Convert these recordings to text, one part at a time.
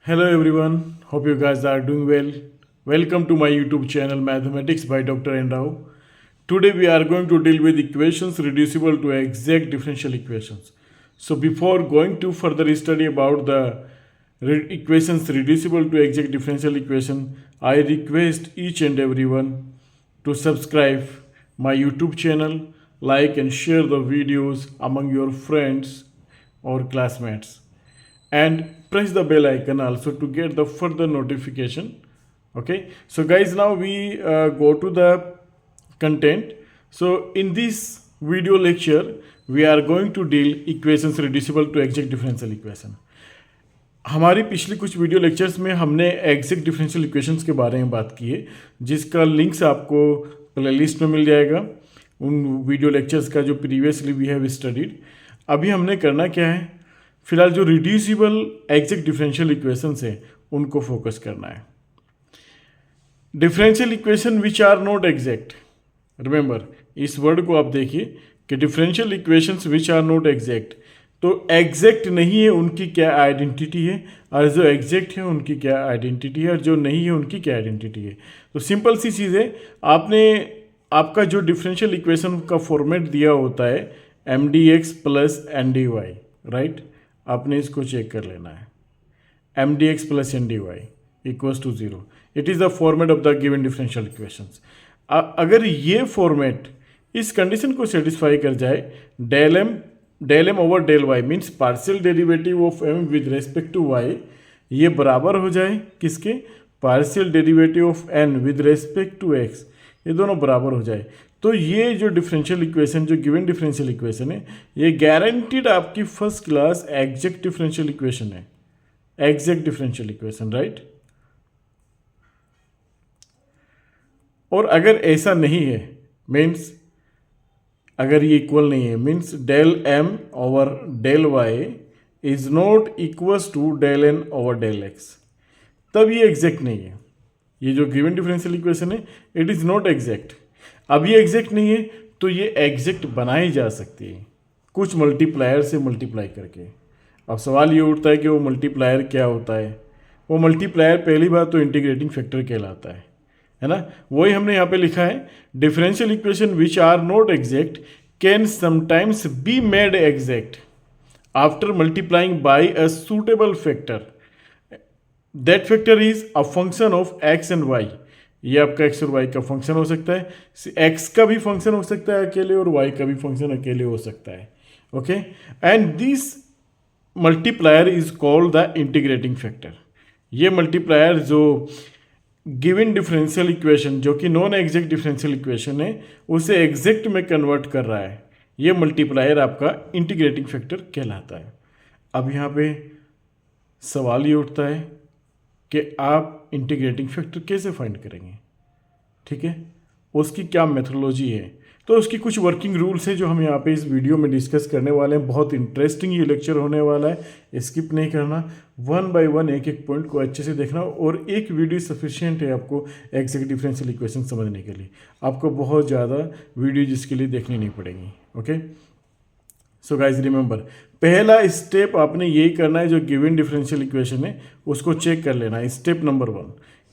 Hello everyone, hope you guys are doing well. Welcome to my YouTube channel Mathematics by Dr. N. Rao. Today we are going to deal with equations reducible to exact differential equations. So before going to further study about the equations reducible to exact differential equation, I request each and everyone to subscribe my YouTube channel, like and share the videos among your friends or classmates, and press the bell icon also to get the further notification. Okay, so guys, now we go to the content. So in this video lecture we are going to deal equations reducible to exact differential equation. हमारी पिछली कुछ video lectures में हमने exact differential equations के बारे में बात की है, जिसका लिंक्स आपको प्लेलिस्ट में मिल जाएगा उन वीडियो लेक्चर्स का जो प्रीवियसली वी हैव स्टडीड. अभी हमने करना क्या है, फिलहाल जो रिड्यूसिबल एग्जैक्ट डिफरेंशियल इक्वेशंस है उनको फोकस करना है. Differential equation which are not exact, remember इस वर्ड को आप देखिए कि differential equations which are not exact, तो एग्जैक्ट नहीं है उनकी क्या आइडेंटिटी है, और जो एग्जैक्ट है उनकी क्या आइडेंटिटी है, और जो नहीं है उनकी क्या आइडेंटिटी है. तो सिंपल सी चीज़ है, आपका जो डिफरेंशियल इक्वेशन का फॉर्मेट दिया होता है mdx प्लस dy, राइट, आपने इसको चेक कर लेना है. mdx plus dy equals to 0. It is the format of the given differential equations. अगर ये फॉर्मेट इस कंडीशन को सेटिस्फाई कर जाए, del m over del y means partial derivative of m with respect to y, ये बराबर हो जाए किसके, partial derivative of n with respect to x, ये दोनों बराबर हो जाए, तो ये जो डिफरेंशियल इक्वेशन, जो गिवन डिफरेंशियल इक्वेशन है, ये गारंटीड आपकी first class exact differential equation है. Exact differential equation, right. और अगर ऐसा नहीं है, मीन्स अगर ये इक्वल नहीं है, means del m over del y is not equals to del n over del x, तब ये एग्जैक्ट नहीं है. ये जो गिवन डिफरेंशियल इक्वेशन है इट इज़ नॉट एग्जैक्ट. अब ये एग्जैक्ट नहीं है तो ये एग्जैक्ट बनाई जा सकती है कुछ मल्टीप्लायर से मल्टीप्लाई करके. अब सवाल ये उठता है कि वो मल्टीप्लायर क्या होता है. वो मल्टीप्लायर पहली बात तो इंटीग्रेटिंग फैक्टर कहलाता है ना. वही हमने यहाँ पे लिखा है, differential equation which are not exact can sometimes be made exact after multiplying by a suitable factor. That factor is a function of x and y. ये आपका एक्स और वाई का फंक्शन हो सकता है, एक्स का भी फंक्शन हो सकता है अकेले और वाई का भी फंक्शन अकेले हो सकता है. Okay, and this multiplier is called the integrating factor. ये मल्टीप्लायर जो गिवन डिफरेंशियल इक्वेशन, जो कि नॉन एग्जैक्ट डिफरेंशियल इक्वेशन है, उसे एग्जैक्ट में कन्वर्ट कर रहा है, ये मल्टीप्लायर आपका इंटीग्रेटिंग फैक्टर कहलाता है. अब यहाँ पे सवाल ये उठता है कि आप इंटीग्रेटिंग फैक्टर कैसे फाइंड करेंगे, ठीक है, उसकी क्या मेथोडोलॉजी है. तो उसकी कुछ वर्किंग रूल्स है जो हम यहाँ पे इस वीडियो में डिस्कस करने वाले हैं. बहुत इंटरेस्टिंग ये लेक्चर होने वाला है, स्किप नहीं करना, वन बाय वन एक एक पॉइंट को अच्छे से देखना, और एक वीडियो सफिशिएंट है आपको एग्जैक्ट डिफरेंशियल इक्वेशन समझने के लिए. आपको बहुत ज़्यादा वीडियो जिसके लिए देखनी नहीं पड़ेगी. ओके, सो गाइज रिमेंबर, पहला स्टेप आपने यही करना है, जो गिवन डिफरेंशियल इक्वेशन है उसको चेक कर लेना है. स्टेप नंबर 1,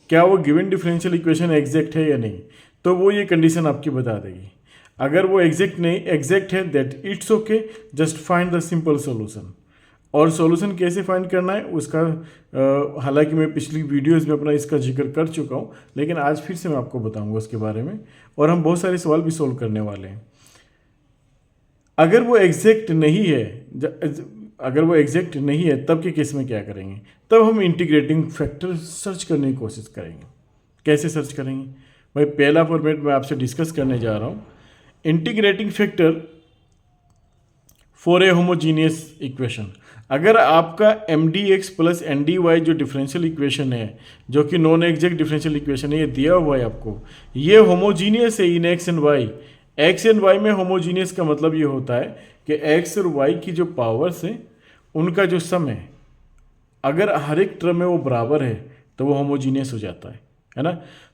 क्या वो गिवन डिफरेंशियल इक्वेशन एग्जैक्ट है या नहीं, तो वो ये कंडीशन आपकी बता देगी. अगर वो एग्जैक्ट है that it's okay, just find the simple solution. और सॉल्यूशन कैसे फाइंड करना है उसका हालांकि मैं पिछली वीडियोस में अपना इसका जिक्र कर चुका हूँ, लेकिन आज फिर से मैं आपको बताऊंगा उसके बारे में, और हम बहुत सारे सवाल भी सोल्व करने वाले हैं. अगर वो एग्जैक्ट नहीं है, अगर वो एग्जैक्ट नहीं है तब के केस में क्या करेंगे, तब हम इंटीग्रेटिंग फैक्टर सर्च करने की कोशिश करेंगे. कैसे सर्च करेंगे भाई, पहला फॉर्मेट मैं आपसे डिस्कस करने जा रहा हूँ. Integrating factor for a homogeneous equation. अगर आपका mdx प्लस dy जो डिफरेंशियल इक्वेशन है, जो कि नॉन एग्जैक्ट डिफरेंशियल इक्वेशन है, ये दिया हुआ है आपको, ये होमोजीनियस है in x and y. X and y में होमोजीनियस का मतलब ये होता है कि एक्स और वाई की जो पावर्स हैं उनका जो सम है, अगर हर एक टर्म में वो बराबर है तो वो होमोजीनियस हो जाता है ना.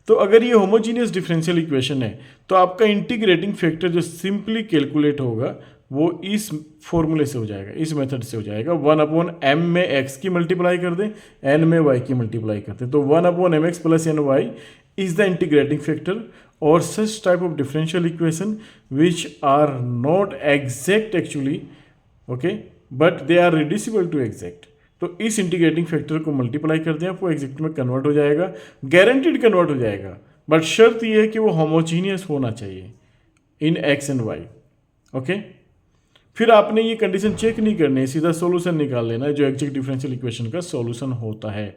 तो अगर ये होमोजीनियस डिफरेंशियल इक्वेशन है तो आपका इंटीग्रेटिंग फैक्टर जो सिंपली कैलकुलेट होगा वो इस फॉर्मूले से हो जाएगा, इस मेथड से हो जाएगा। 1/m में x की मल्टीप्लाई कर दें, n में y की मल्टीप्लाई करते हैं, तो 1/mx plus n y is the integrating factor. और such type of differential equation which are not exact actually, okay, but they are reducible to exact. तो इस इंटीग्रेटिंग फैक्टर को मल्टीप्लाई कर दें, आपको एग्जैक्ट में कन्वर्ट हो जाएगा, गारंटीड कन्वर्ट हो जाएगा, बट शर्त यह है कि वो होमोजीनियस होना चाहिए इन एक्स एंड वाई, ओके। फिर आपने ये कंडीशन चेक नहीं करनी है, सीधा सॉल्यूशन निकाल लेना है जो एग्जैक्ट डिफरेंशियल इक्वेशन का सॉल्यूशन होता है।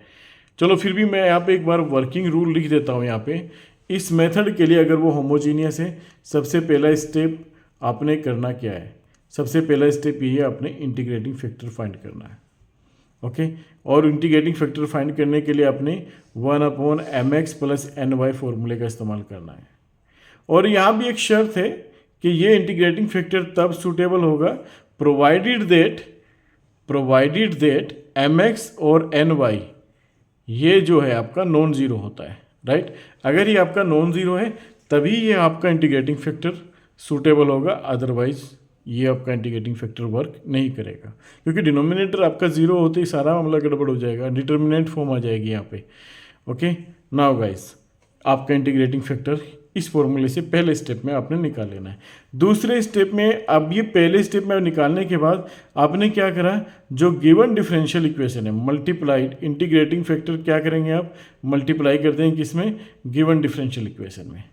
चलो फिर भी मैं यहाँ पे एक बार वर्किंग रूल लिख देता हूँ। यहाँ पे इस मेथड के लिए अगर वो होमोजीनियस है, सबसे पहला स्टेप आपने करना क्या है, सबसे पहला स्टेप ये है, आपने इंटीग्रेटिंग फैक्टर फाइंड करना है, ओके। और इंटीग्रेटिंग फैक्टर फाइंड करने के लिए आपने 1/mx प्लस एन वाई फॉर्मूले का इस्तेमाल करना है। और यहाँ भी एक शर्त है कि ये इंटीग्रेटिंग फैक्टर तब सूटेबल होगा प्रोवाइडेड दैट mx और ny ये जो है आपका नॉन ज़ीरो होता है, राइट। अगर ये आपका नॉन ज़ीरो है तभी ये आपका इंटीग्रेटिंग फैक्टर सूटेबल होगा, अदरवाइज ये आपका इंटीग्रेटिंग फैक्टर वर्क नहीं करेगा, क्योंकि डिनोमिनेटर आपका जीरो होते ही सारा मामला गड़बड़ हो जाएगा, डिटर्मिनेंट फॉर्म आ जाएगी यहाँ पे, ओके। नाउ गाइस, आपका इंटीग्रेटिंग फैक्टर इस फॉर्मूले से पहले स्टेप में आपने निकाल लेना है। दूसरे स्टेप में, अब ये पहले स्टेप में निकालने के बाद आपने क्या करा, जो गिवन डिफरेंशियल इक्वेशन है मल्टीप्लाइड, इंटीग्रेटिंग फैक्टर क्या करेंगे आप, मल्टीप्लाई कर देंगे किसमें, गिवन डिफरेंशियल इक्वेशन में।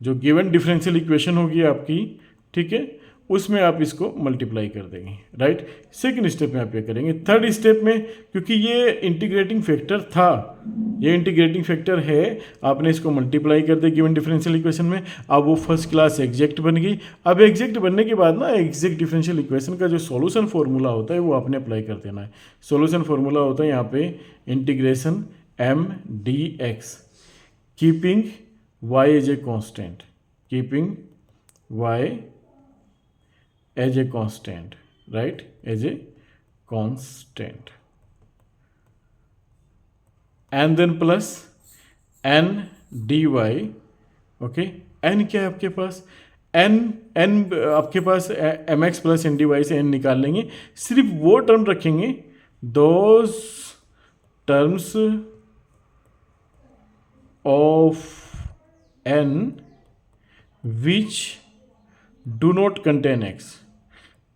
जो गिवन डिफरेंशियल इक्वेशन होगी आपकी, ठीक है, उसमें आप इसको मल्टीप्लाई कर देंगे, राइट। सेकंड स्टेप में आप ये करेंगे। थर्ड स्टेप में, क्योंकि ये इंटीग्रेटिंग फैक्टर था, ये इंटीग्रेटिंग फैक्टर है, आपने इसको मल्टीप्लाई कर दिया गिवन डिफरेंशियल इक्वेशन में, अब वो फर्स्ट क्लास एग्जैक्ट बन गई। अब एग्जैक्ट बनने के बाद ना एग्जैक्ट डिफरेंशियल इक्वेशन का जो सॉल्यूशन फॉर्मूला होता है वो आपने अप्लाई कर देना है। सॉल्यूशन फॉर्मूला होता है यहाँ पे integration m dx keeping y as a constant, keeping y as a constant, right, as a constant, and then plus n dy, okay। n क्या है आपके पास, n आपके पास mx plus n d y से n निकाल लेंगे, सिर्फ वो टर्म रखेंगे, those terms of n which do not contain x,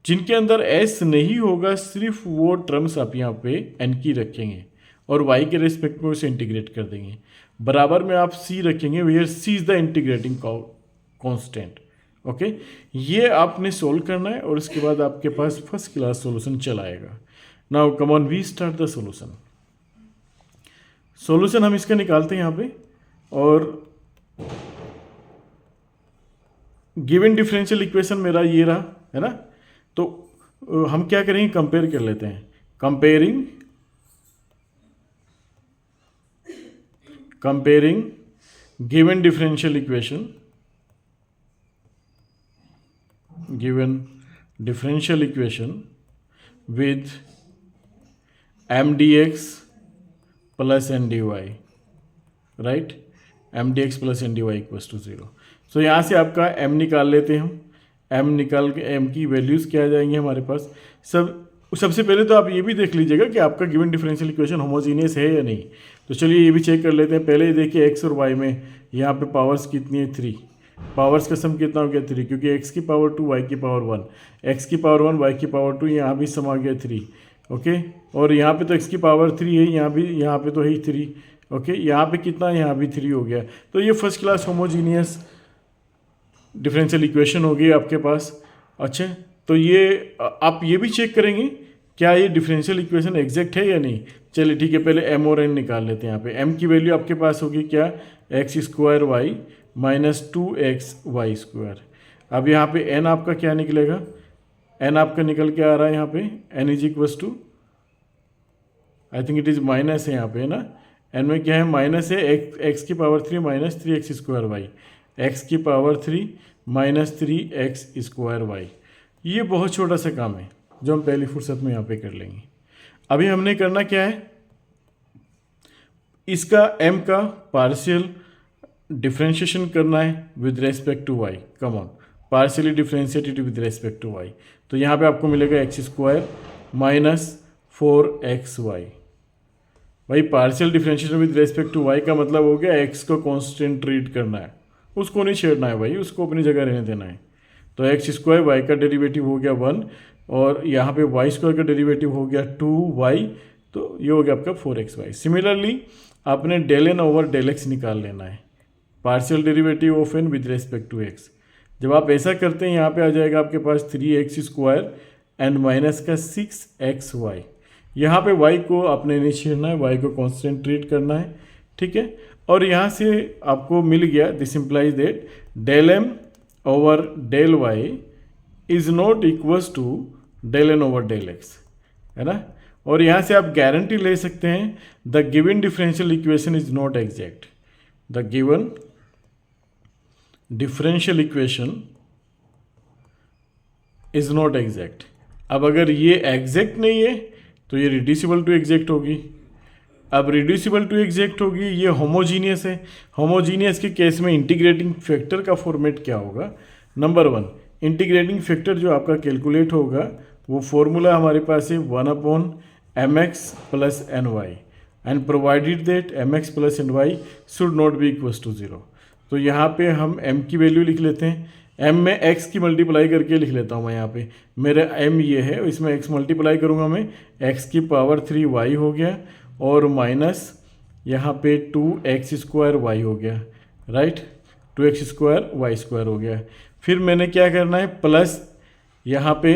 जिनके अंदर s नहीं होगा, सिर्फ वो टर्म्स आप यहाँ पे n की रखेंगे और y के रेस्पेक्ट में उसे इंटीग्रेट कर देंगे। बराबर में आप c रखेंगे, where c is the integrating constant, okay. ये आपने सोल्व करना है और उसके बाद आपके पास फर्स्ट क्लास सॉल्यूशन चल आएगा। Now come on, we start the solution. Solution हम इसका निकालते हैं यहाँ पे, और गिवन डिफरेंशियल इक्वेशन मेरा ये रहा है ना, तो हम क्या करेंगे, कंपेयर कर लेते हैं। Comparing given differential equation with m dx plus n d Y, right, m dx plus n d Y equals to 0। So यहाँ से आपका m निकाल लेते हैं हम, m निकाल के m की वैल्यूज़ क्या आ जाएंगी हमारे पास। सबसे पहले तो आप ये भी देख लीजिएगा कि आपका गिवन डिफरेंशियल इक्वेशन होमोजीनियस है या नहीं। तो चलिए ये भी चेक कर लेते हैं। पहले देखिए x और y में यहाँ पे पावर्स कितनी है, 3, पावर्स का सम कितना हो गया 3, क्योंकि x की पावर 2 y की पावर 1, x की पावर 1 y की पावर 2, यहाँ भी सम आ गया 3, ओके। और यहाँ पे तो x की पावर 3 है, यहाँ पे तो है ही 3, ओके। यहाँ पे कितना, यहाँ भी 3 हो गया। तो ये first class homogeneous differential equation होगी आपके पास। अच्छा, तो ये आप ये भी चेक करेंगे क्या ये डिफरेंशियल इक्वेशन एग्जैक्ट है या नहीं। चलिए ठीक है, पहले m और n निकाल लेते हैं। यहाँ पे m की वैल्यू आपके पास होगी क्या, x square y minus 2x y square. अब यहाँ पे n आपका क्या निकलेगा, n आपका निकल के आ रहा है यहाँ पे n is equals to, I think it is minus है यहाँ पे, है ना। n में क्या है, माइनस है, x की power 3 minus 3x square y, x की power 3 minus 3x square y. ये बहुत छोटा सा काम है जो हम पहली फुर्सत में यहाँ पे कर लेंगे। अभी हमने करना क्या है, इसका m का पार्शियल डिफ्रेंशिएशन करना है with respect to y। Come on, partially differentiated with respect to y, तो यहाँ पे आपको मिलेगा एक्स स्क्वायर माइनस 4xy। भाई partial differentiation with respect to y का मतलब हो गया एक्स को कांस्टेंट ट्रीट करना है, उसको नहीं छेड़ना है भाई, उसको अपनी जगह रहने देना है। तो एक्स स्क्वायर वाई का डेरिवेटिव हो गया 1 और यहाँ पे वाई स्क्वायर का डेरिवेटिव हो गया 2y, तो ये हो गया आपका 4xy। सिमिलरली आपने del n over del x निकाल लेना है, partial derivative of n with respect to x. जब आप ऐसा करते हैं यहाँ पे आ जाएगा आपके पास 3x स्क्वायर एंड माइनस का 6xy। यहाँ पे y को आपने नहीं छेड़ना है, y को कांस्टेंट ट्रीट करना है, ठीक है। और यहाँ से आपको मिल गया, this implies that del m over del y is not equals to del n over del x, है ना। और यहाँ से आप गारंटी ले सकते हैं the given differential equation is not exact, the given differential equation is not exact. अब अगर ये एग्जैक्ट नहीं है तो ये रिड्यूसिबल टू एग्जैक्ट होगी। अब रिड्यूसिबल टू एग्जैक्ट होगी, ये होमोजीनियस है। होमोजीनियस के केस में इंटीग्रेटिंग फैक्टर का फॉर्मेट क्या होगा? नंबर 1, इंटीग्रेटिंग फैक्टर जो आपका कैलकुलेट होगा वो फॉर्मूला हमारे पास है 1/mx plus n y and provided that mx plus n y should not be equals to 0। तो यहाँ पे हम m की वैल्यू लिख लेते हैं, m में x की मल्टीप्लाई करके लिख लेता हूँ मैं। यहाँ पे मेरा m ये है, इसमें x मल्टीप्लाई करूँगा मैं, x की पावर 3y हो गया और माइनस यहाँ पे 2x स्क्वायर y हो गया, right, 2x square y square हो गया। फिर मैंने क्या करना है, प्लस यहाँ पे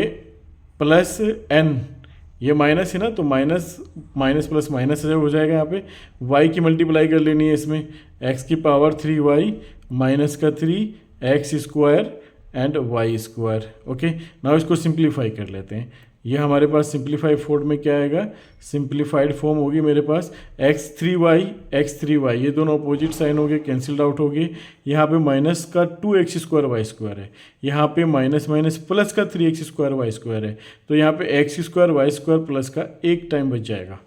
प्लस n, ये माइनस है ना, तो माइनस माइनस प्लस माइनस हो जाएगा। यहाँ पे y की मल्टीप्लाई कर लेनी है इसमें, x की पावर 3y माइनस का 3x square and y square. Okay, now इसको सिंप्लीफाई कर लेते हैं। ये हमारे पास सिंप्लीफाइड फॉर्म में क्या आएगा, सिंप्लीफाइड फॉर्म होगी मेरे पास x3y, ये दोनों अपोजिट साइन हो गए, कैंसिल्ड आउट हो गए। यहाँ पे माइनस का 2x स्क्वायर वाई स्क्वायर है, यहाँ पे माइनस माइनस प्लस का 3x स्क्वायर वाई स्क्वायर है, तो यहाँ पे x square Y square plus का एक टाइम बच जाएगा,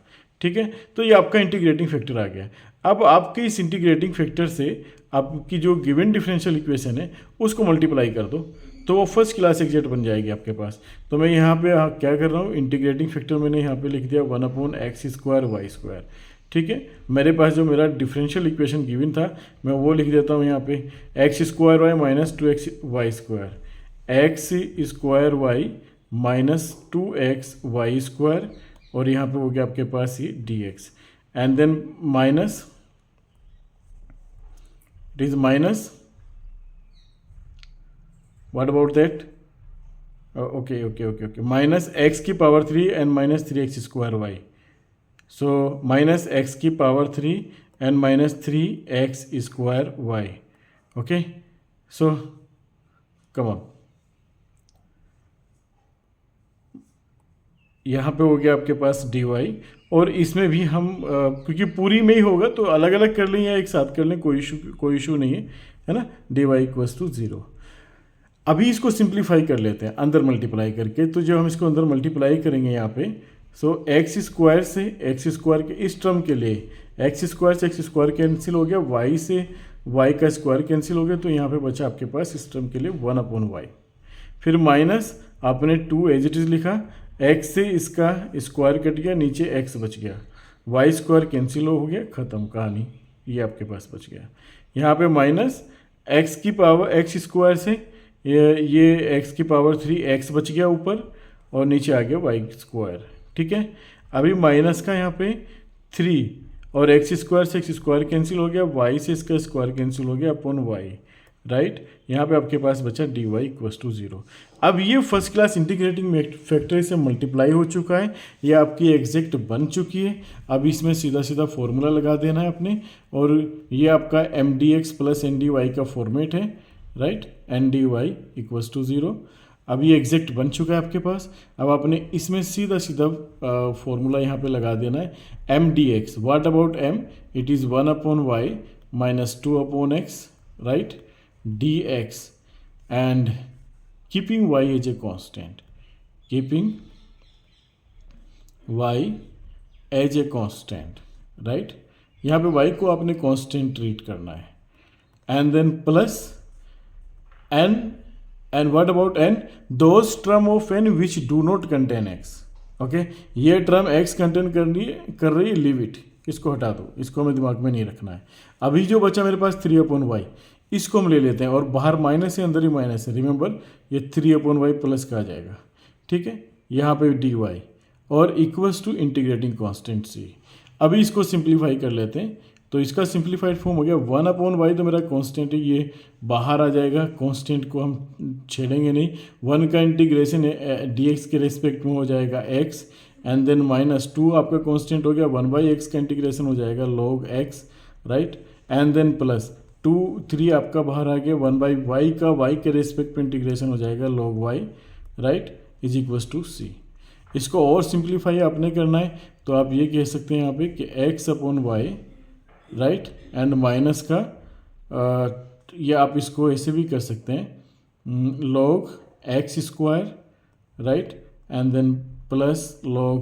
ठीक है। तो ये आपका इंटीग्रेटिंग फैक्टर आ गया। अब आपके इस इंटीग्रेटिंग फैक्टर से आपकी जो गिवन डिफरेंशियल इक्वेशन है उसको मल्टीप्लाई कर दो, तो वो फर्स्ट क्लास एग्जैक्ट बन जाएगी आपके पास। तो मैं यहाँ पे क्या कर रहा हूँ, इंटीग्रेटिंग फैक्टर मैंने यहाँ पे लिख दिया 1/x स्क्वायर वाई स्क्वायर, ठीक है। मेरे पास जो मेरा डिफरेंशियल इक्वेशन गिवन था मैं वो लिख देता हूँ यहाँ पे, x square y minus 2x y square, x square y minus 2x y square, और यहाँ पे हो गया आपके पास ये dx, and then minus, it is minus, what about that, okay, minus x की power 3 and minus 3x square y, so minus x की power 3 and minus 3x square y, okay, so come on, यहाँ पे हो गया आपके पास dy, और इसमें भी हम क्योंकि पूरी में ही होगा तो अलग अलग कर लें या एक साथ कर लें, कोई इशू नहीं है ना। dy equals to 0। अभी इसको सिंप्लीफाई कर लेते हैं अंदर मल्टीप्लाई करके। तो जब हम इसको अंदर मल्टीप्लाई करेंगे यहाँ पे, सो एक्स स्क्वायर से एक्स स्क्वायर के इस टर्म के लिए एक्स स्क्वायर से एक्स स्क्वायर कैंसिल हो गया, वाई से वाई का स्क्वायर कैंसिल हो गया, तो यहाँ पे बचा आपके पास इस टर्म के लिए 1/y। फिर माइनस आपने 2 एज इट इज़ लिखा, x से इसका स्क्वायर कट गया, नीचे x बच गया, y स्क्वायर कैंसिल हो गया, ख़त्म कहानी, ये आपके पास बच गया। यहाँ पे माइनस x की पावर x स्क्वायर से ये x की पावर 3x बच गया ऊपर, और नीचे आ गया y स्क्वायर, ठीक है। अभी माइनस का यहाँ पे 3 और x स्क्वायर से x स्क्वायर कैंसिल हो गया, y से इसका स्क्वायर कैंसिल हो गया अपॉन y, राइट। यहाँ पे आपके पास बचा dy इक्वल्स टू 0। अब ये फर्स्ट क्लास इंटीग्रेटिंग फैक्टर से मल्टीप्लाई हो चुका है, ये आपकी एग्जैक्ट बन चुकी है। अब इसमें सीधा सीधा फॉर्मूला लगा देना है अपने, और ये आपका mdx प्लस ndy का फॉर्मेट है, राइट, ndy इक्वल्स टू 0। अब ये एग्जैक्ट बन चुका है आपके पास। अब आपने इसमें सीधा सीधा फॉर्मूला यहाँ पे लगा देना है, mdx, what about m, it is 1/y minus 2/x, right, dx, and keeping y as a constant, keeping y as a constant, right, यहाँ पे y को आपने constant ट्रीट करना है, and then plus n and what about n, those term of n which do not contain x. Okay, ये term x contain कर रही है, लीव इट, इसको हटा दो, इसको हमें दिमाग में नहीं रखना है। अभी जो बचा मेरे पास 3/y, इसको हम ले लेते हैं, और बाहर माइनस है, अंदर ही माइनस है, रिमेंबर ये 3/y प्लस का आ जाएगा, ठीक है, यहाँ पे dy और equals to integrating constant c। अभी इसको सिंप्लीफाई कर लेते हैं, तो इसका सिंप्लीफाइड फॉर्म हो गया 1/y, तो मेरा कांस्टेंट है, ये बाहर आ जाएगा, कांस्टेंट को हम छेड़ेंगे नहीं। 1 का इंटीग्रेशन dx के रेस्पेक्ट में हो जाएगा x, एंड देन -2 आपका कांस्टेंट हो गया, 1/x का इंटीग्रेशन हो जाएगा log x, right, and then plus 2 3 आपका बाहर आ गया, 1/y का y के रेस्पेक्ट में इंटीग्रेशन हो जाएगा log y, right, is equals to c। इसको और सिंप्लीफाई आपने करना है, तो आप ये कह सकते हैं यहाँ पे कि x/y, राइट, एंड माइनस का या आप इसको ऐसे भी कर सकते हैं log x², right, and then plus log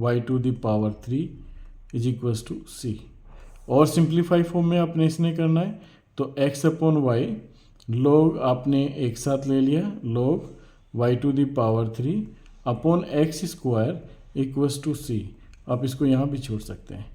y⁻³ is equals to c। और सिंप्लीफाई फॉर्म में आपने इसने करना है, तो x/y log आपने एक साथ ले लिया, log y⁻³ upon x² equals to c। आप इसको यहाँ भी छोड़ सकते हैं।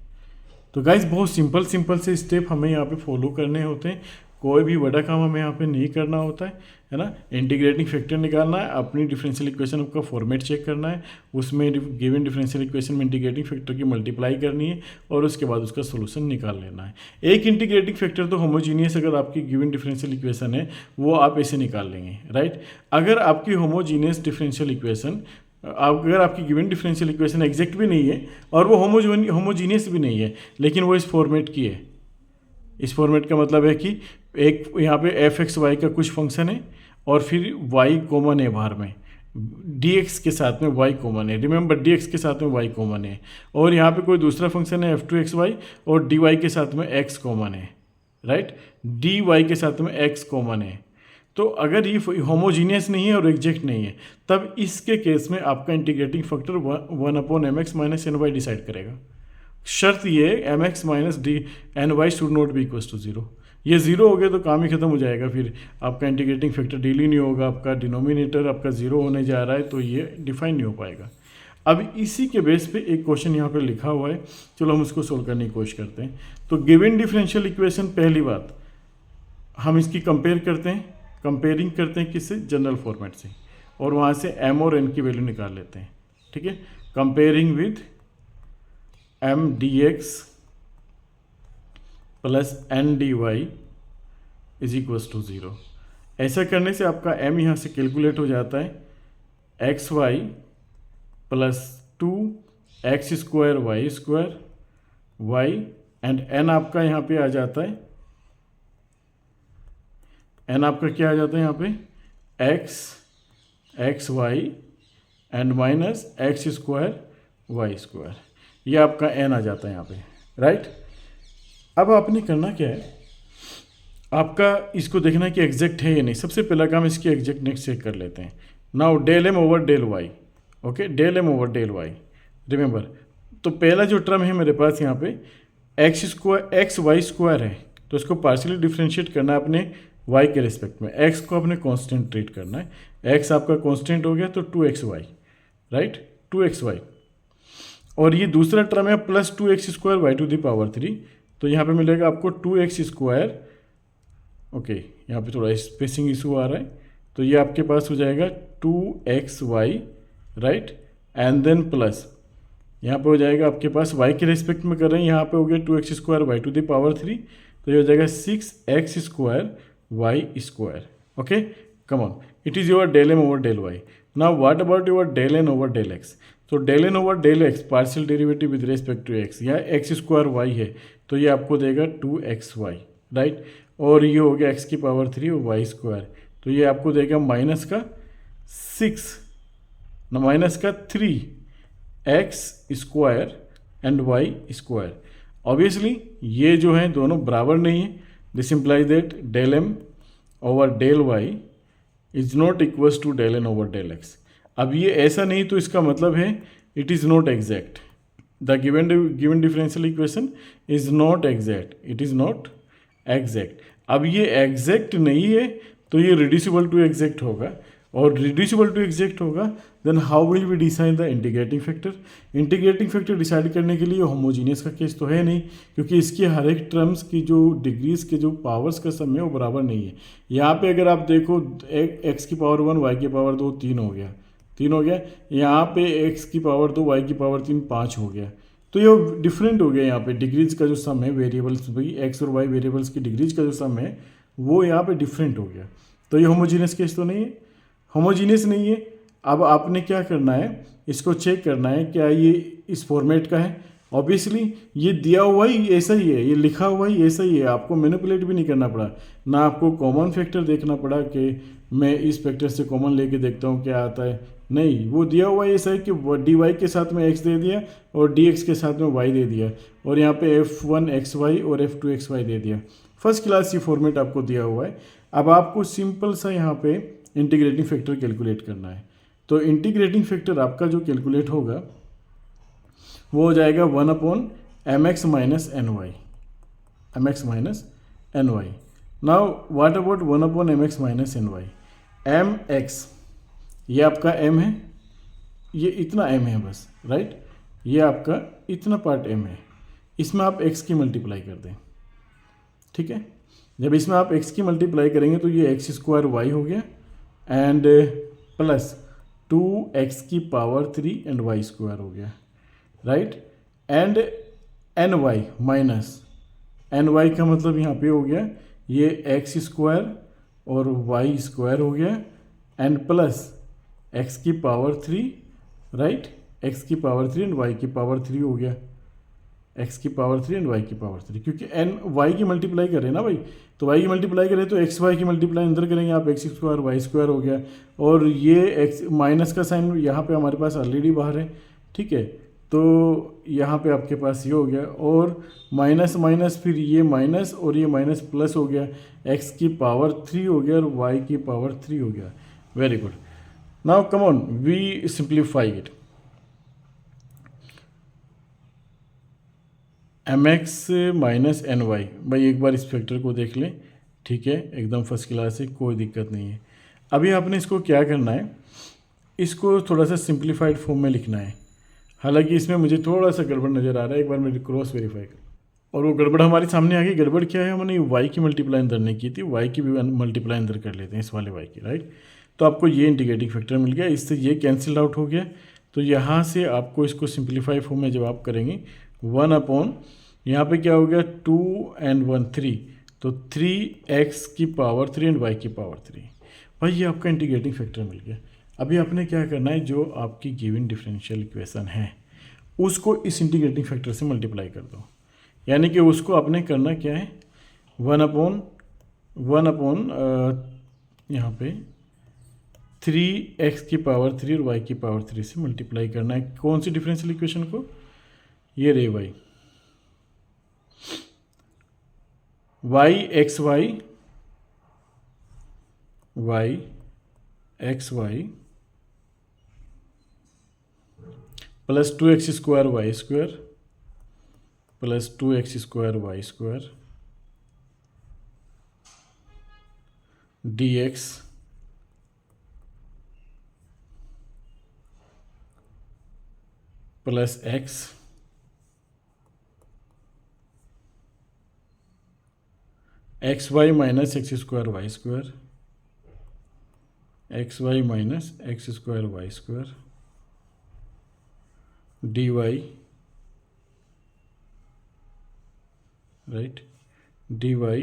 तो गाइज बहुत सिंपल से स्टेप हमें यहाँ पे फॉलो करने होते हैं, कोई भी बड़ा काम हमें यहाँ पे नहीं करना होता है ना। इंटीग्रेटिंग फैक्टर निकालना है, अपनी डिफरेंशियल इक्वेशन का फॉर्मेट चेक करना है, उसमें गिवन डिफरेंशियल इक्वेशन में इंटीग्रेटिंग फैक्टर की मल्टीप्लाई करनी है, और उसके बाद उसका सोल्यूशन निकाल लेना है। एक इंटीग्रेटिंग फैक्टर तो होमोजीनियस अगर आपकी गिवन डिफरेंशियल इक्वेशन है वो आप ऐसे निकाल लेंगे, राइट। अगर आपकी होमोजीनियस डिफरेंशियल इक्वेशन, अगर आपकी गिवन डिफरेंशियल इक्वेशन एग्जैक्ट भी नहीं है और वो होमोजीनियस भी नहीं है, लेकिन वो इस फॉर्मेट की है, इस फॉर्मेट का मतलब है कि एक यहाँ पे f(x,y) का कुछ फंक्शन है और फिर y कॉमन है बाहर में, dx के साथ में y कॉमन है, रिमेंबर dx के साथ में y कॉमन है, और यहाँ पे कोई दूसरा फंक्शन है f2xy और dy के साथ में x कॉमन है, राइट, dy के साथ में x कॉमन है। तो अगर ये होमोजीनियस नहीं है और एग्जैक्ट नहीं है, तब इसके केस में आपका integrating factor 1/mx minus ny decide करेगा। शर्त ये mx minus ny should not be equals to 0। ये 0 हो गया तो काम ही खत्म हो जाएगा, फिर आपका इंटीग्रेटिंग फैक्टर डील ही नहीं होगा, आपका डिनोमिनेटर आपका 0 होने जा रहा है, तो ये डिफाइन नहीं हो पाएगा। अब इसी के बेस पे एक क्वेश्चन यहाँ पे लिखा हुआ है, चलो हम उसको सोल्व करने की कोशिश करते हैं। तो गिवन डिफरेंशियल इक्वेशन, पहली बात हम इसकी कंपेयर करते हैं, कंपेयरिंग करते हैं किससे, जनरल फॉर्मेट से, और वहाँ से m और n की वैल्यू निकाल लेते हैं, ठीक है। Comparing with m dx plus n dy is equals to 0। ऐसा करने से आपका m यहाँ से कैलकुलेट हो जाता है xy plus 2x² y² y, and n आपका यहाँ पे आ जाता है, n आपका क्या आ जाता है यहाँ पे, x y and minus x² y², ये आपका n आ जाता है यहाँ पे, राइट। अब आपने करना क्या है, आपका इसको देखना है कि एग्जैक्ट है या नहीं। सबसे पहला काम इसकी एग्जैक्टनेस चेक कर लेते हैं। Now del m over del y, okay, del m over del y, remember. तो पहला जो टर्म है मेरे पास यहाँ पे x y² है, तो इसको पार्शियली डिफ्रेंशिएट करना है अपने y के रिस्पेक्ट में, x को अपने कांस्टेंट ट्रीट करना है, x आपका कांस्टेंट हो गया तो 2xy, राइट, 2xy। और ये दूसरा टर्म है प्लस 2x² y⁻³, तो यहाँ पे मिलेगा आपको 2x², ओके, यहाँ पे थोड़ा स्पेसिंग इशू आ रहा है, तो ये आपके पास हो जाएगा 2xy, right, and then plus यहाँ पे हो जाएगा आपके पास y के रिस्पेक्ट में कर रहे हैं, यहाँ पे हो गया 2x² y⁻3, तो ये हो जाएगा 6x² y², okay. Come on, it is your del m over del y। Now what about your del n over del x। तो del n over del x partial derivative with respect to x, या x² y है, तो ये आपको देगा 2xy, right, और ये हो गया x⁻³ और y², तो ये आपको देगा माइनस का 3x² एंड y²। ऑब्वियसली ये जो है दोनों बराबर नहीं है, this implies that del m over del y is not equals to del n over del x। अब ये ऐसा नहीं, तो इसका मतलब है it is not exact, the given differential equation is not exact, it is not exact. अब ये एग्जैक्ट नहीं है, तो ये रिड्यूसिबल टू एग्जैक्ट होगा, और रिड्यूसिबल टू एग्जैक्ट होगा then how will we decide the integrating factor. Integrating factor decide करने के लिए होमोजीनियस का केस तो है नहीं, क्योंकि इसकी हर एक टर्म्स की जो डिग्रीज के जो पावर्स का सम है वो बराबर नहीं है। यहाँ पे अगर आप देखो एक्स की पावर 1 वाई की पावर 2 3 हो गया, 3 हो गया। यहाँ पे एक्स की पावर 2 वाई की पावर 3 5 हो गया। तो ये डिफरेंट हो गया। यहाँ पे डिग्रीज का जो सम है वेरिएबल्स भाई एक्स और वाई वेरिएबल्स की डिग्रीज का जो सम है वो यहाँ पे डिफरेंट हो गया। तो ये होमोजीनियस केस तो नहीं है, होमोजीनियस नहीं है। अब आपने क्या करना है, इसको चेक करना है क्या ये इस फॉर्मेट का है। ऑब्वियसली ये दिया हुआ ही ऐसा ही है, ये लिखा हुआ ही ऐसा ही है, आपको मैनिपुलेट भी नहीं करना पड़ा, ना आपको कॉमन फैक्टर देखना पड़ा कि मैं इस फैक्टर से कॉमन लेके देखता हूँ क्या आता है। नहीं, वो दिया हुआ ऐसा है कि डी वाई के साथ में एक्स दे दिया और डी एक्स के साथ में वाई दे दिया, और यहाँ पे f1 xy और f2 xy दे दिया। फर्स्ट क्लास ये फॉर्मेट आपको दिया हुआ है। अब आपको सिंपल सा यहाँ पे इंटीग्रेटिंग फैक्टर कैलकुलेट करना है। तो इंटीग्रेटिंग फैक्टर आपका जो कैलकुलेट होगा वो हो जाएगा 1/mx minus N Y, mx minus N Y. Now what about 1/mx minus N Y. M X ये आपका m है, ये इतना m है बस, राइट। ये आपका इतना पार्ट m है, इसमें आप x की मल्टीप्लाई कर दें, ठीक है। जब इसमें आप x की मल्टीप्लाई करेंगे तो ये x स्क्वायर वाई हो गया एंड प्लस 2x की पावर 3 एंड y स्क्वायर हो गया, right. And N Y minus N Y का मतलब यहाँ पे हो गया ये x स्क्वायर और y स्क्वायर हो गया एंड प्लस x की पावर 3, राइट। x की पावर 3 एंड y की पावर 3 हो गया, x की पावर 3 एंड y की पावर 3, क्योंकि n y की मल्टीप्लाई करें ना भाई, तो y की मल्टीप्लाई करें तो x y की मल्टीप्लाई अंदर करेंगे आप, x स्क्वायर y स्क्वायर हो गया, और ये x माइनस का साइन यहाँ पे हमारे पास ऑलरेडी बाहर है, ठीक है। तो यहाँ पे आपके पास ये हो गया, और माइनस माइनस फिर ये माइनस और ये माइनस प्लस हो गया, x की पावर 3 हो गया और y की पावर 3 हो गया। Very good. Now come on we simplify it. mx minus N Y, भाई एक बार इस फैक्टर को देख लें, ठीक है, एकदम फर्स्ट क्लास है, कोई दिक्कत नहीं है। अभी आपने इसको क्या करना है, इसको थोड़ा सा सिंप्लीफाइड फॉर्म में लिखना है। हालांकि इसमें मुझे थोड़ा सा गड़बड़ नज़र आ रहा है, एक बार मेरी क्रॉस वेरीफाई कर, और वो गड़बड़ हमारे सामने आ गई। गड़बड़ क्या है, हमने y की मल्टीप्लाई अंदर नहीं की थी, y की भी मल्टीप्लाई अंदर कर लेते हैं, इस वाले y की, राइट। तो आपको ये इंटीग्रेटिंग फैक्टर मिल गया, इससे ये कैंसिल आउट हो गया। तो यहाँ से आपको इसको सिंप्लीफाई फॉर्म में जब आप करेंगे 1 अपॉन यहाँ पे क्या हो गया 2 एंड 1 3, तो 3x की पावर 3 एंड y की पावर 3, भाई ये आपका इंटीग्रेटिंग फैक्टर मिल गया। अभी आपने क्या करना है, जो आपकी गिवन डिफरेंशियल इक्वेशन है उसको इस इंटीग्रेटिंग फैक्टर से मल्टीप्लाई कर दो, यानी कि उसको आपने करना क्या है 1 अपॉन यहाँ पे 3x की पावर 3 और y की पावर 3 से मल्टीप्लाई करना है। कौन सी डिफरेंशियल इक्वेशन को, ये रे y X Y plus 2x square Y square plus 2x square Y square dx plus x X Y minus X square Y square, X Y minus X square Y square D Y, right, D Y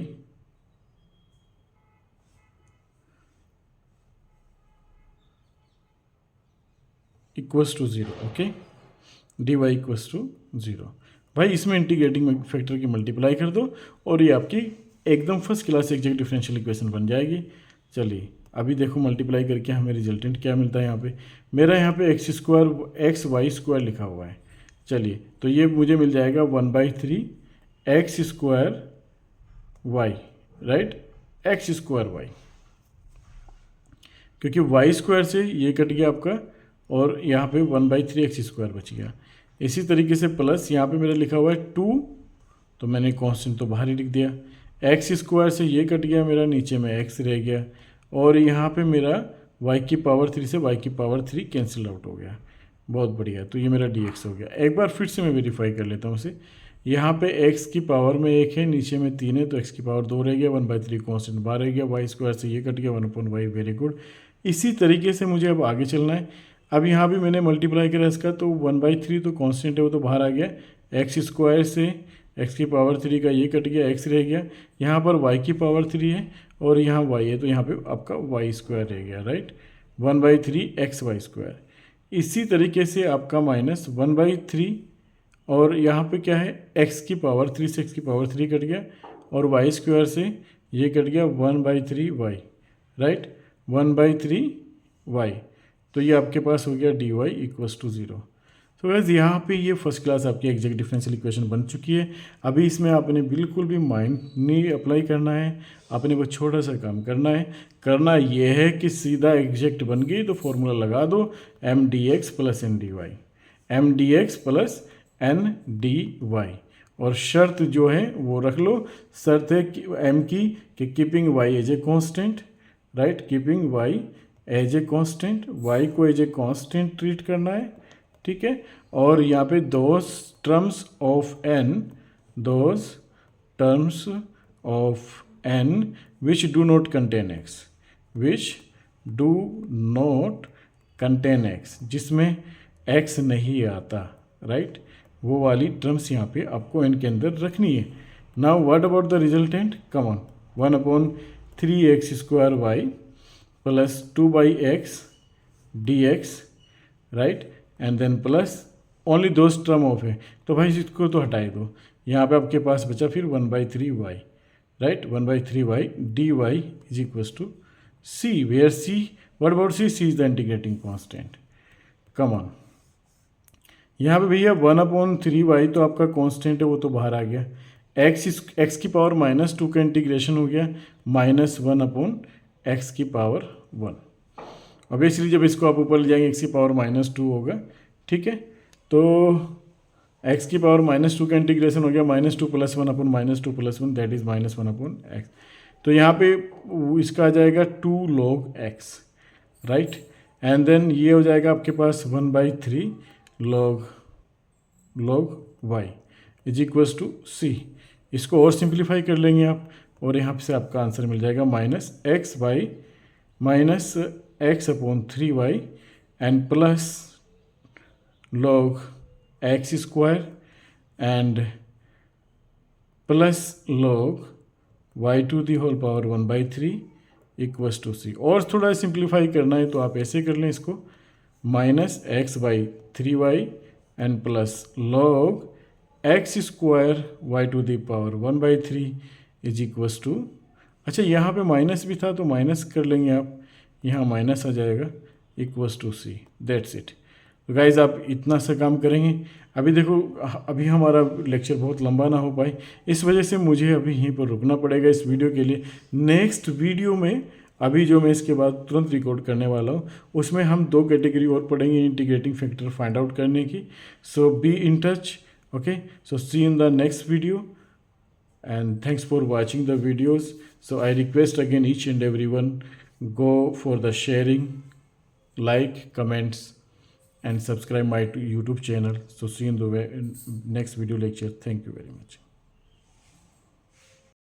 equals to 0, okay, D Y equals to 0। भाई इसमें integrating factor की multiply कर दो और ये आपकी एकदम first class exact differential equation बन जाएगी। चलिए अभी देखो मल्टीप्लाई करके हमें रिजल्टेंट क्या मिलता है। यहाँ पे मेरा यहाँ पे X square X Y square लिखा हुआ है। चलिए तो ये मुझे मिल जाएगा 1/3 X square Y, right, X square Y, क्योंकि वाई स्क्वायर से ये कट गया आपका और यहाँ पे 1/3 एक्स स्क्वायर बच गया। इसी तरीके से प्लस यहाँ पे मेरा लिखा हुआ है 2, तो मैंने कॉन्स्टेंट तो बाहर ही लिख दिया। एक्स स्क्वायर से ये कट गया मेरा, नीचे में एक्स रह गया और यहाँ पे मेरा y की पावर 3 से y की पावर 3 कैंसिल आउट हो गया। बहुत बढ़िया, तो ये मेरा dx हो गया। एक बार फिर से मैं वेरीफाई कर लेता हूँ उसे। यहाँ पे x की पावर में 1 है, नीचे में 3 है, तो x की पावर 2 रह गया, 1/3 कॉन्स्टेंट बाहर रह गया, y स्क्वायर से ये कट गया, 1/y। Very good. इसी तरीके से मुझे अब आगे चलना है। अब यहाँ भी मैंने मल्टीप्लाई करा इसका, तो 1/3 तो कॉन्स्टेंट है, वो तो बाहर आ गया। एक्स स्क्वायर से x की पावर 3 का ये कट गया, x रह गया। यहाँ पर y की पावर 3 है और यहाँ y है, तो यहाँ पे आपका y स्क्वायर रह गया, राइट। 1/3 xy square. इसी तरीके से आपका -1/3 और यहाँ पे क्या है, x की पावर 3 से x की पावर 3 कट गया और y स्क्वायर से ये कट गया 1/3y, राइट। 1/3y, तो ये आपके पास हो गया dy = 0। तो वैसे यहाँ पे ये फर्स्ट क्लास आपकी एग्जैक्ट डिफरेंशियल इक्वेशन बन चुकी है। अभी इसमें आपने बिल्कुल भी माइंड नहीं अप्लाई करना है, आपने बस छोटा सा काम करना है। करना ये है कि सीधा एग्जैक्ट बन गई तो फॉर्मूला लगा दो, mdx + ndy, mdx + ndy। और शर्त जो है वो रख लो, शर्त है कि m की कि keeping y as a constant, right, keeping y as a constant, y को एज ए कॉन्स्टेंट ट्रीट करना है, ठीक है। और यहाँ पे those terms of n which do not contain x, which do not contain x, जिसमें x नहीं आता, राइट, वो वाली टर्म्स यहाँ पे आपको n के अंदर रखनी है। Now what about the resultant, come on, 1/3x² y + 2/x dx, right, and then plus only those term of है, तो भाई इसको तो हटाए दो। यहाँ पे आपके पास बचा फिर 1/3y, right, 1/3y dy = c, where c, what about c, c is the integrating constant. Come on, यहाँ पे भैया 1/3y तो आपका कांस्टेंट है, वो तो बाहर आ गया। x की पावर -2 का इंटीग्रेशन हो गया -1/x की पावर 1। ऑब्वियसली जब इसको आप ऊपर ले जाएंगे x की पावर -2 होगा, ठीक है। तो x की पावर -2 का इंटीग्रेशन हो गया -2 + 1/-2 + 1 दैट इज -1/x। तो यहाँ पे इसका आ जाएगा 2 log x, right, and then ये हो जाएगा आपके पास 1/3 log y = c। इसको और सिंप्लीफाई कर लेंगे आप और यहाँ से आपका आंसर मिल जाएगा -x/3y and plus log x² and plus log y⁴ 1/3 = c। और थोड़ा सिंप्लीफाई करना है तो आप ऐसे कर लें इसको, -x/3y and plus log x² y⁴ 1/3 = अच्छा, यहाँ पे माइनस भी था तो माइनस कर लेंगे आप, यहाँ माइनस आ जाएगा =c, दैट्स इट। तो गाइज़ आप इतना सा काम करेंगे। अभी देखो, अभी हमारा लेक्चर बहुत लंबा ना हो पाए, इस वजह से मुझे अभी यहीं पर रुकना पड़ेगा इस वीडियो के लिए। नेक्स्ट वीडियो में, अभी जो मैं इसके बाद तुरंत रिकॉर्ड करने वाला हूँ, उसमें हम 2 कैटेगरी और पढ़ेंगे इंटीग्रेटिंग फैक्टर फाइंड आउट करने की। So be in touch, okay, so see in the next video and thanks for watching the videos. So I request again each and everyone, go for the sharing, like, comments and subscribe my YouTube channel. So see you in the next video lecture. Thank you very much.